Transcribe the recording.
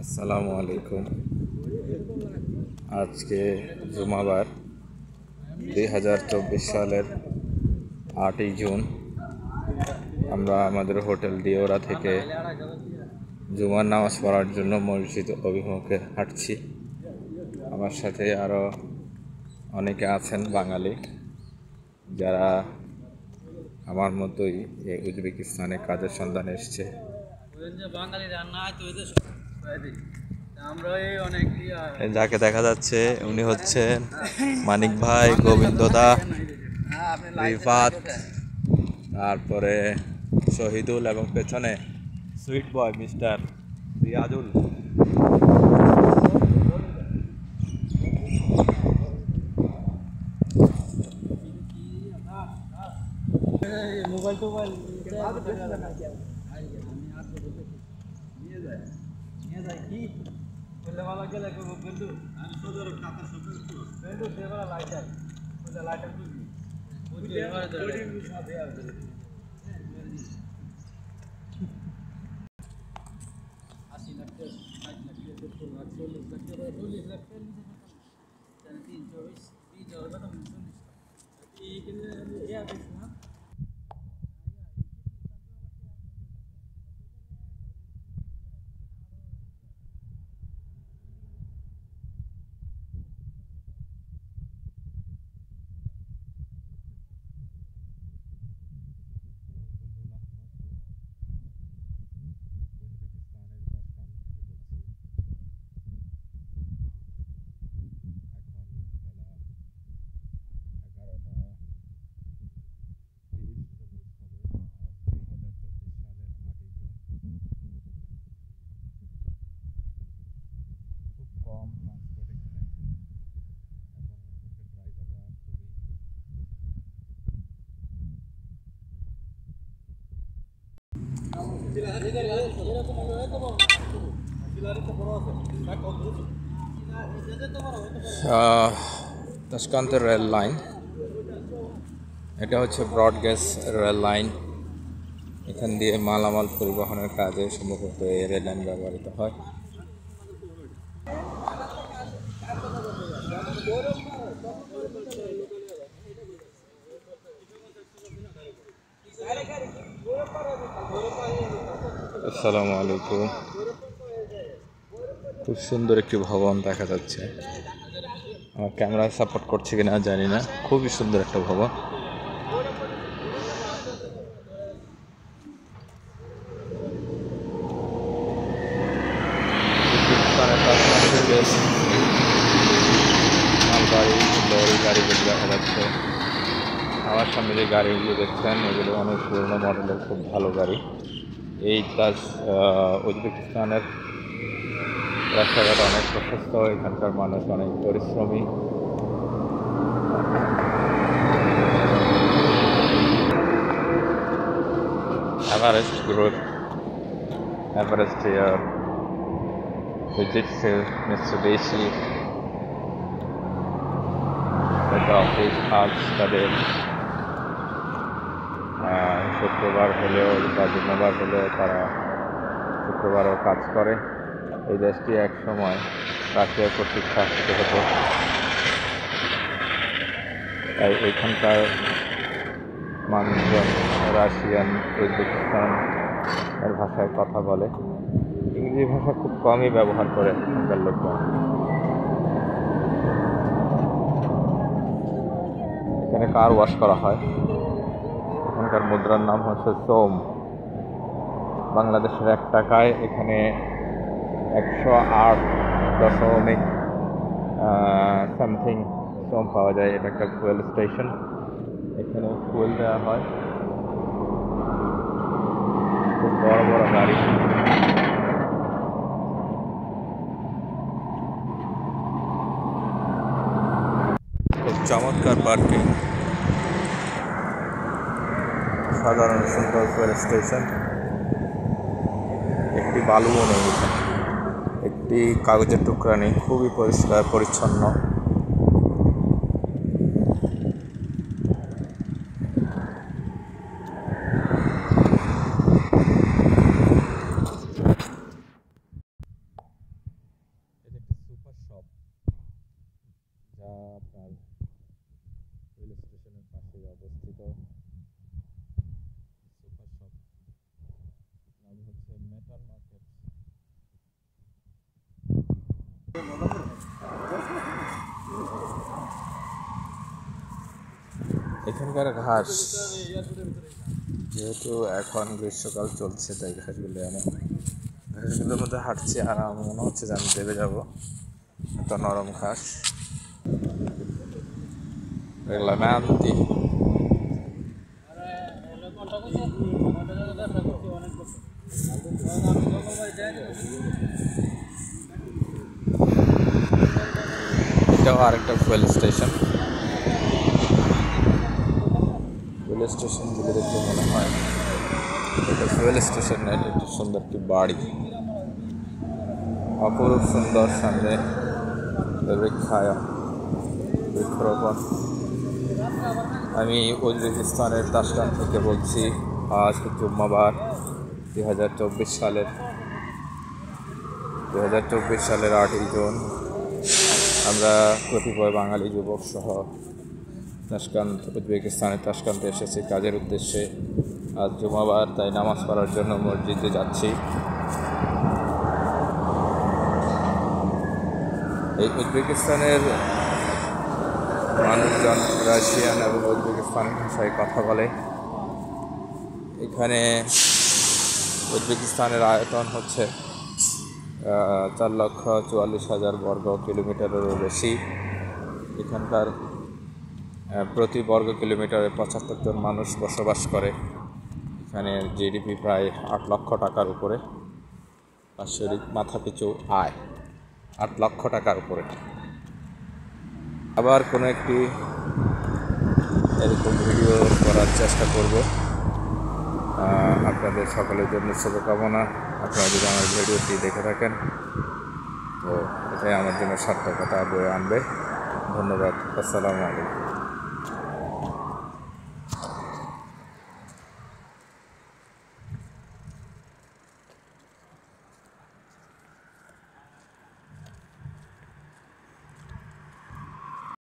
আসসালামু আলাইকুম। আজকে জুমাবার 2024 সালের 8ই জুন। আমরা আমাদের হোটেল দিওরা থেকে জুমার নামাজ পড়ার জন্য মসজিদ অভিমুখে হাঁটছি। আমার সাথে আরও অনেকে আছেন বাঙালি, যারা আমার মতোই এই উজবেকিস্তানে কাজের সন্ধানে এসছে। যাকে দেখা যাচ্ছে উনি হচ্ছেন মানিক ভাই, গোবিন্দ দা, রিফাত, তারপরে শহীদুল এবং পেছনে sweet boy mister Riazul. Mobile টোবাইল নিয়ে যায় কি বললে ভালো গেলে বন্ধু আমি সদর টাকা সব বন্ধু দেবরা লাইটার বলে লাইটার তুলবি ওই এবারে কোডিং সাথে আছে 80 লাখ 60 লাখ 70 লাখ 40 লাখ 40 লাখ 324 20 হবে তো 40 এইখানে এ আছে না। তাশকান্তের রেল লাইন, এটা হচ্ছে ব্রডগেজ রেল লাইন। এখান দিয়ে মালামাল পরিবহনের কাজে সম্ভবত এই রেল লাইন ব্যবহৃত হয়। আসসালামু আলাইকুম। খুব সুন্দর একটি ভবন দেখা যাচ্ছে। আমার ক্যামেরা সাপোর্ট করছে কিনা জানি না। খুবই সুন্দর একটা ভবন। মালগাড়ি, লরি গাড়িগুলো দেখা যাচ্ছে। আমার সামনে যে গাড়িগুলো দেখছেন এগুলো অনেক পুরোনো মডেলের, খুব ভালো গাড়ি। এই উজবেকিস্তানের রাস্তাঘাট অনেক প্রশস্ত, এখানকার মানুষ অনেক পরিশ্রমী। এভারেস্ট গ্রুপ, এভারেস্ট ফিজিক্সের মিৎসুবিশি অফিস আজ তাদের শুক্রবার হলেও বা জুম্মাবার হলেও তারা শুক্রবারও কাজ করে। এই দেশটি এক সময় রাশিয়া কর্তৃক শাসিত হতো, তাই এখানকার মানুষজন রাশিয়ান উজবেকিস্তান এর ভাষায় কথা বলে। ইংরেজি ভাষা খুব কমই ব্যবহার করে এখানকার লোকজন। এখানে কার ওয়াশ করা হয়। এখানকার মুদ্রার নাম হচ্ছে সোম। বাংলাদেশের 1 টাকায় এখানে 108 সামথিং সোম পাওয়া যায়। এটা একটা ফুয়েল স্টেশন, এখানে ফুয়েল দেওয়া হয়। খুব বড় বড় গাড়ি। খুব চমৎকার পার্কিং, সাধারণ সুন্দর ফুয়েল স্টেশন। একটি বালুও নেই এখানে, একটি কাগজের টুকরা নেই। খুবই পরিষ্কার পরিচ্ছন্ন। এখানকার ঘাস, যেহেতু এখন গ্রীষ্মকাল চলছে তাই ঘাসগুলো এমন, ঘাসগুলোর মধ্যে হাঁটছি আর আমার মনে হচ্ছে যে আমি দেবে যাবো, এত নরম ঘাস। এগুলা মেয়ান্তি। এটাও আরেকটা ফুয়েল স্টেশন। ফুয়েল স্টেশনগুলো দেখতে মনে হয় এটা ফুয়েল স্টেশন না, এটা একটি সুন্দর একটি বাড়ি, অপরূপ সুন্দর। সামনে বৃক্ষরোপণ। আমি উজবেকিস্তানের তাশকান্ত থেকে বলছি। আজ জুম্মাবার 2024 সালের 8ই জুন। আমরা কতিপয় বাঙালি যুবক সহ উজবেকিস্তানের তাশকান্তে এসেছি কাজের উদ্দেশ্যে। আজ জুম্মাবার, তাই নামাজ পড়ার জন্য মসজিদে যাচ্ছি। এই উজবেকিস্তানের মানুষজন রাশিয়ান এবং উজবেকিস্তান ভাষায় কথা বলে। এখানে উজবেকিস্তানের আয়তন হচ্ছে 4,44,000 বর্গ কিলোমিটারেরও বেশি। এখানকার প্রতি বর্গ কিলোমিটারে 75 জন মানুষ বসবাস করে। এখানে জিডিপি প্রায় 8 লক্ষ টাকার উপরে, বাৎসরিক মাথাপিছু আয় 8 লক্ষ টাকার উপরে। আবার কোনো একটি এরকম ভিডিও করার চেষ্টা করব। আপনাদের সকলের জন্য শুভকামনা। আপনারা যদি আমার ভিডিওটি দেখে থাকেন তো এটাই আমার জন্য সার্থকতা বয়ে আনবে। ধন্যবাদ। আসসালামু আলাইকুম।